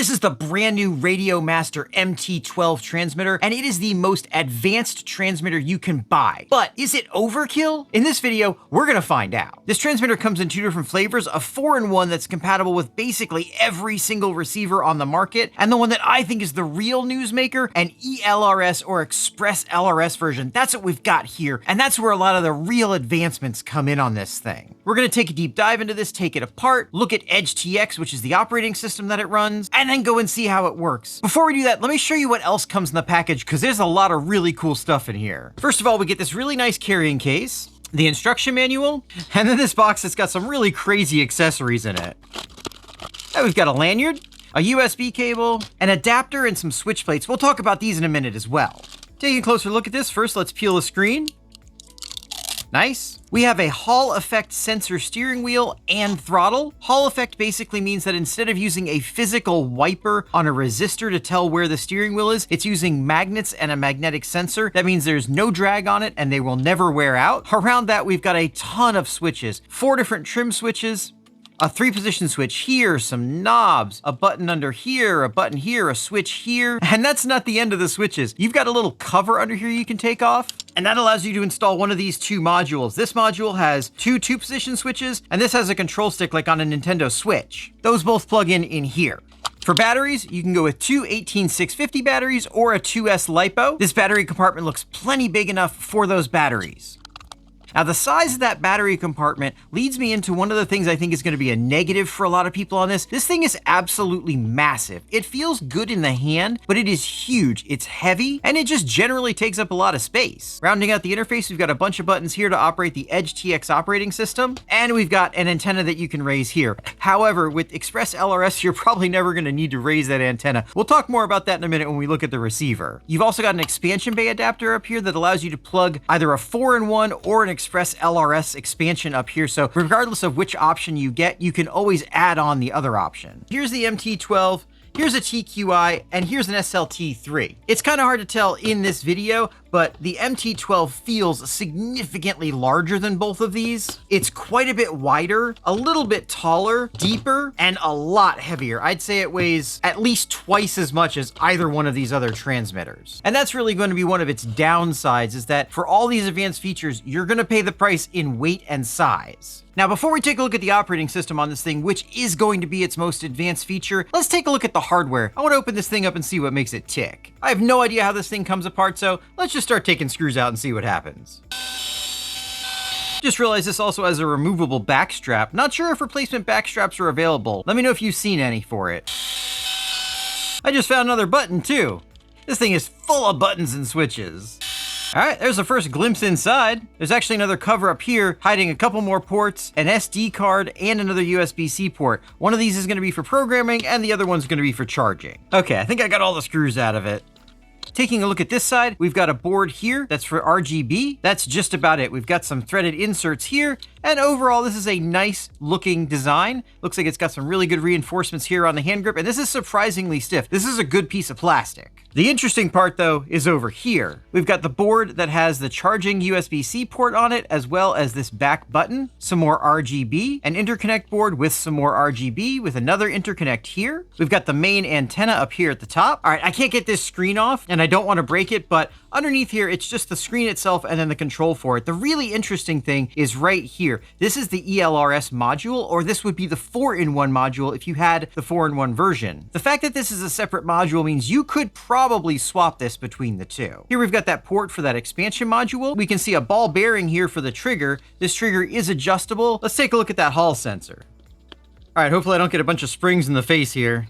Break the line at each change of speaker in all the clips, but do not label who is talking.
This is the brand new RadioMaster MT12 transmitter, and it is the most advanced transmitter you can buy. But is it overkill? In this video, we're gonna find out. This transmitter comes in two different flavors, a 4-in-1 that's compatible with basically every single receiver on the market, and the one that I think is the real newsmaker, an ELRS or Express LRS version. That's what we've got here, and that's where a lot of the real advancements come in on this thing. We're gonna take a deep dive into this, take it apart, look at Edge TX, which is the operating system that it runs, and then go and see how it works. Before we do that, let me show you what else comes in the package, because there's a lot of really cool stuff in here. First of all, we get this really nice carrying case, the instruction manual, and then this box that's got some really crazy accessories in it. And we've got a lanyard, a USB cable, an adapter, and some switch plates. We'll talk about these in a minute as well. Taking a closer look at this, first let's peel the screen. Nice. We have a Hall effect sensor steering wheel and throttle. Hall effect basically means that instead of using a physical wiper on a resistor to tell where the steering wheel is, it's using magnets and a magnetic sensor. That means there's no drag on it and they will never wear out. Around that, we've got a ton of switches, 4 different trim switches, a 3-position switch here, some knobs, a button under here, a button here, a switch here. And that's not the end of the switches. You've got a little cover under here you can take off, and that allows you to install one of these 2 modules. This module has 2 2-position switches, and this has a control stick like on a Nintendo Switch. Those both plug in here. For batteries, you can go with 2 18650 batteries or a 2S LiPo. This battery compartment looks plenty big enough for those batteries. Now, the size of that battery compartment leads me into one of the things I think is going to be a negative for a lot of people on this. This thing is absolutely massive. It feels good in the hand, but it is huge. It's heavy, and it just generally takes up a lot of space. Rounding out the interface, we've got a bunch of buttons here to operate the Edge TX operating system, and we've got an antenna that you can raise here. However, with Express LRS, you're probably never going to need to raise that antenna. We'll talk more about that in a minute when we look at the receiver. You've also got an expansion bay adapter up here that allows you to plug either a 4-in-1 or an Express LRS expansion up here, so regardless of which option you get, you can always add on the other option. Here's the MT12, here's a TQI, and here's an SLT3. It's kind of hard to tell in this video, but the MT12 feels significantly larger than both of these. It's quite a bit wider, a little bit taller, deeper, and a lot heavier. I'd say it weighs at least twice as much as either one of these other transmitters. And that's really going to be one of its downsides, is that for all these advanced features, you're going to pay the price in weight and size. Now, before we take a look at the operating system on this thing, which is going to be its most advanced feature, let's take a look at the hardware. I want to open this thing up and see what makes it tick. I have no idea how this thing comes apart, so let's just start taking screws out and see what happens. Just realized this also has a removable back strap. Not sure if replacement back straps are available. Let me know if you've seen any for it. I just found another button too. This thing is full of buttons and switches. All right, there's the first glimpse inside. There's actually another cover up here hiding a couple more ports, an SD card, and another USB-C port. One of these is gonna be for programming, and the other one's gonna be for charging. Okay, I think I got all the screws out of it. Taking a look at this side, we've got a board here that's for RGB. That's just about it. We've got some threaded inserts here, and overall, this is a nice looking design. Looks like it's got some really good reinforcements here on the hand grip, and this is surprisingly stiff. This is a good piece of plastic. The interesting part though is over here. We've got the board that has the charging USB-C port on it, as well as this back button, some more RGB, an interconnect board with some more RGB with another interconnect here. We've got the main antenna up here at the top. All right, I can't get this screen off and I don't want to break it, but underneath here, it's just the screen itself and then the control for it. The really interesting thing is right here. This is the ELRS module, or this would be the 4-in-1 module if you had the 4-in-1 version. The fact that this is a separate module means you could probably swap this between the two. Here we've got that port for that expansion module. We can see a ball bearing here for the trigger. This trigger is adjustable. Let's take a look at that Hall sensor. All right, hopefully I don't get a bunch of springs in the face here.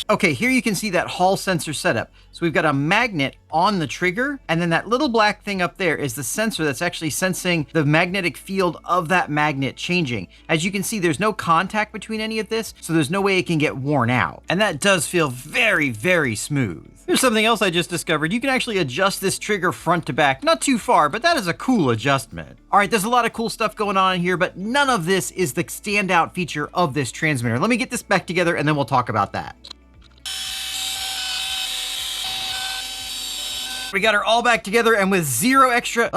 Okay, here you can see that Hall sensor setup. So we've got a magnet on the trigger, and then that little black thing up there is the sensor that's actually sensing the magnetic field of that magnet changing. As you can see, there's no contact between any of this, so there's no way it can get worn out. And that does feel very, very smooth. Here's something else I just discovered. You can actually adjust this trigger front to back. Not too far, but that is a cool adjustment. All right, there's a lot of cool stuff going on in here, but none of this is the standout feature of this transmitter. Let me get this back together and then we'll talk about that. We got her all back together and with zero extra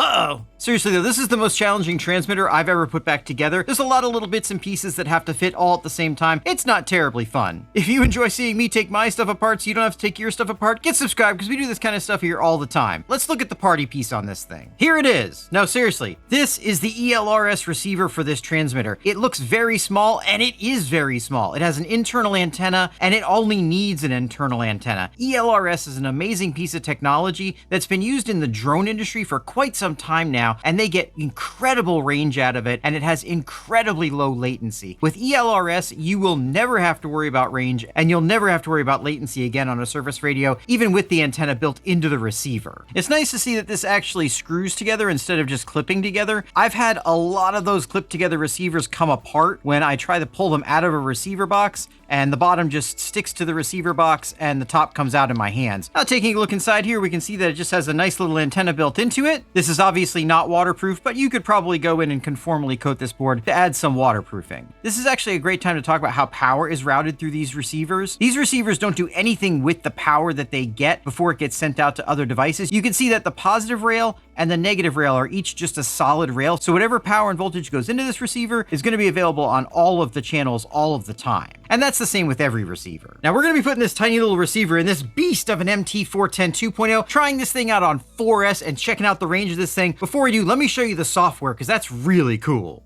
Seriously though, this is the most challenging transmitter I've ever put back together. There's a lot of little bits and pieces that have to fit all at the same time. It's not terribly fun. If you enjoy seeing me take my stuff apart so you don't have to take your stuff apart, get subscribed because we do this kind of stuff here all the time. Let's look at the party piece on this thing. Here it is. No, seriously, this is the ELRS receiver for this transmitter. It looks very small, and it is very small. It has an internal antenna, and it only needs an internal antenna. ELRS is an amazing piece of technology that's been used in the drone industry for quite some time now, and they get incredible range out of it, and it has incredibly low latency. With ELRS, you will never have to worry about range, and you'll never have to worry about latency again on a surface radio, even with the antenna built into the receiver. It's nice to see that this actually screws together instead of just clipping together. I've had a lot of those clipped together receivers come apart when I try to pull them out of a receiver box, and the bottom just sticks to the receiver box and the top comes out in my hands. Now taking a look inside here, we can see that it just has a nice little antenna built into it. This is obviously not waterproof, but you could probably go in and conformally coat this board to add some waterproofing. This is actually a great time to talk about how power is routed through these receivers. These receivers don't do anything with the power that they get before it gets sent out to other devices. You can see that the positive rail and the negative rail are each just a solid rail, so whatever power and voltage goes into this receiver is going to be available on all of the channels all of the time. And that's the same with every receiver. Now we're going to be putting this tiny little receiver in this beast of an MT410 2.0, trying this thing out on 4S and checking out the range of this thing. Before we do, let me show you the software because that's really cool.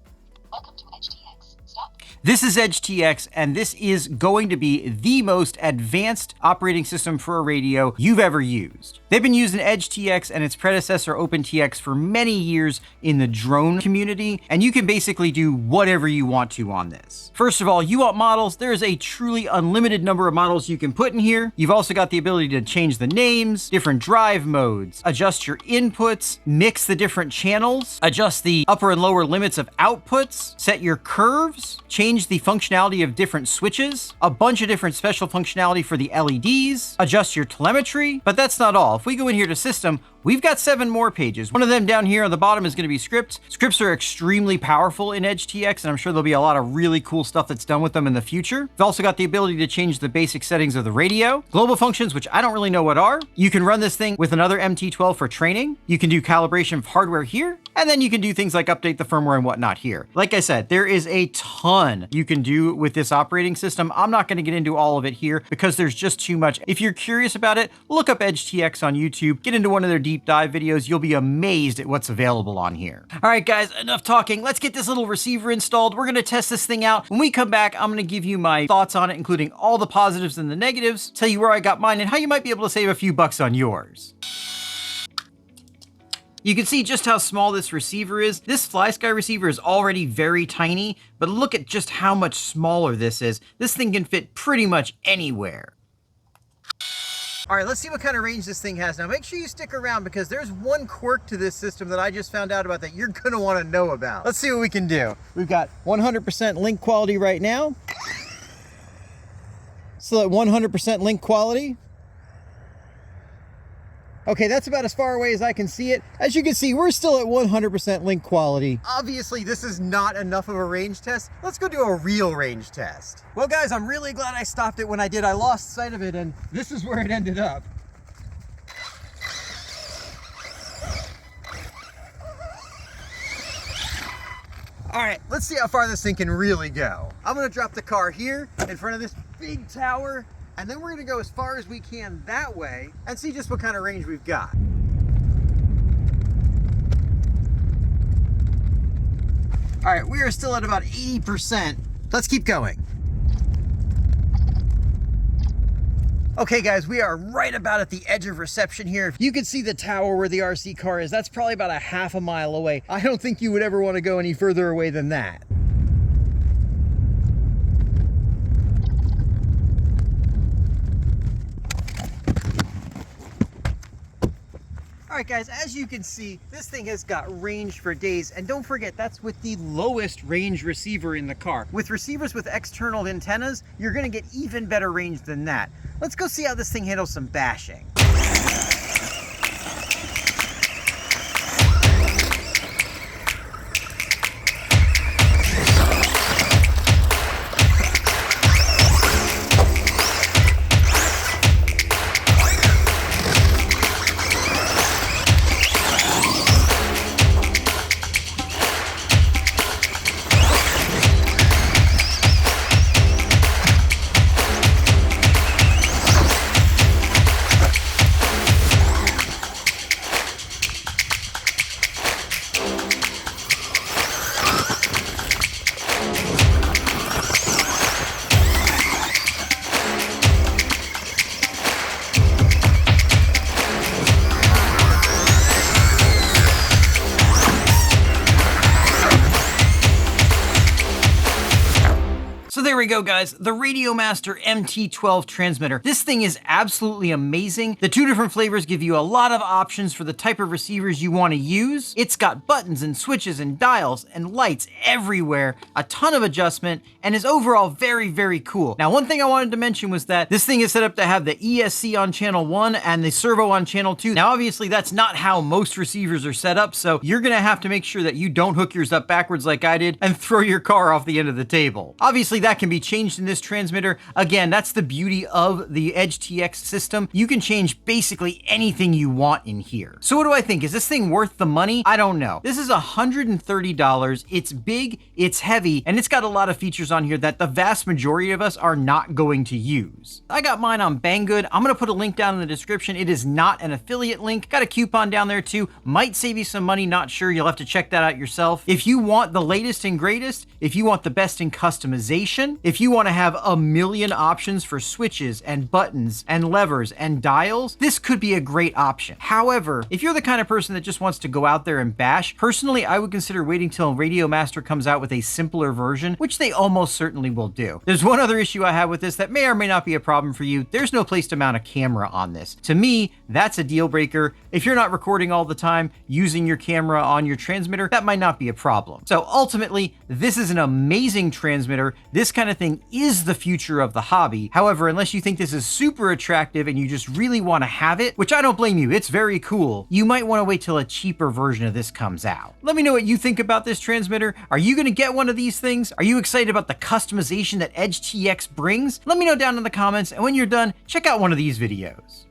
Welcome to EdgeTX. Stop.
This is EdgeTX, and this is going to be the most advanced operating system for a radio you've ever used. They've been using EdgeTX and its predecessor OpenTX for many years in the drone community, and you can basically do whatever you want to on this. First of all, you want models, there is a truly unlimited number of models you can put in here. You've also got the ability to change the names, different drive modes, adjust your inputs, mix the different channels, adjust the upper and lower limits of outputs, set your curves, change the functionality of different switches, a bunch of different special functionality for the LEDs, adjust your telemetry, but that's not all. If we go in here to system, we've got 7 more pages. One of them down here on the bottom is going to be scripts. Scripts are extremely powerful in EdgeTX, and I'm sure there'll be a lot of really cool stuff that's done with them in the future. We've also got the ability to change the basic settings of the radio. Global functions, which I don't really know what are. You can run this thing with another MT12 for training. You can do calibration of hardware here, and then you can do things like update the firmware and whatnot here. Like I said, there is a ton you can do with this operating system. I'm not going to get into all of it here because there's just too much. If you're curious about it, look up EdgeTX on YouTube, get into one of their deep dive videos. You'll be amazed at what's available on here. All right, guys, enough talking. Let's get this little receiver installed. We're going to test this thing out. When we come back, I'm going to give you my thoughts on it, including all the positives and the negatives, tell you where I got mine and how you might be able to save a few bucks on yours. You can see just how small this receiver is. This FlySky receiver is already very tiny, but look at just how much smaller this is. This thing can fit pretty much anywhere. All right, let's see what kind of range this thing has. Now make sure you stick around because there's one quirk to this system that I just found out about that you're gonna wanna know about. Let's see what we can do. We've got 100% link quality right now. So at 100% link quality. Okay, that's about as far away as I can see it. As you can see, we're still at 100% link quality. Obviously, this is not enough of a range test. Let's go do a real range test. Well, guys, I'm really glad I stopped it when I did. I lost sight of it, and this is where it ended up. All right, let's see how far this thing can really go. I'm gonna drop the car here in front of this big tower, and then we're gonna go as far as we can that way and see just what kind of range we've got. All right, we are still at about 80%. Let's keep going. Okay guys, we are right about at the edge of reception here. You can see the tower where the RC car is. That's probably about a half a mile away. I don't think you would ever want to go any further away than that. All right guys, as you can see, this thing has got range for days, and don't forget, that's with the lowest range receiver in the car. With receivers with external antennas, you're gonna get even better range than that. Let's go see how this thing handles some bashing. we go, guys. The RadioMaster MT12 transmitter. This thing is absolutely amazing. The two different flavors give you a lot of options for the type of receivers you want to use. It's got buttons and switches and dials and lights everywhere, a ton of adjustment, and is overall very, very cool. Now, one thing I wanted to mention was that this thing is set up to have the ESC on channel 1 and the servo on channel 2. Now, obviously, that's not how most receivers are set up, so you're gonna have to make sure that you don't hook yours up backwards like I did and throw your car off the end of the table. Obviously, that can be changed in this transmitter. Again, that's the beauty of the Edge TX system. You can change basically anything you want in here. So what do I think? Is this thing worth the money? I don't know. This is $130. It's big, it's heavy, and it's got a lot of features on here that the vast majority of us are not going to use. I got mine on Banggood. I'm gonna put a link down in the description. It is not an affiliate link. Got a coupon down there too. Might save you some money, not sure. You'll have to check that out yourself. If you want the latest and greatest, if you want the best in customization, if you want to have a million options for switches and buttons and levers and dials, this could be a great option. However, if you're the kind of person that just wants to go out there and bash, personally, I would consider waiting till RadioMaster comes out with a simpler version, which they almost certainly will do. There's one other issue I have with this that may or may not be a problem for you. There's no place to mount a camera on this. To me, that's a deal breaker. If you're not recording all the time using your camera on your transmitter, that might not be a problem. So ultimately, this is an amazing transmitter. This kind of thing is the future of the hobby. However, unless you think this is super attractive and you just really want to have it, which I don't blame you, it's very cool, you might want to wait till a cheaper version of this comes out. Let me know what you think about this transmitter. Are you going to get one of these things? Are you excited about the customization that Edge TX brings? Let me know down in the comments, and when you're done, check out one of these videos.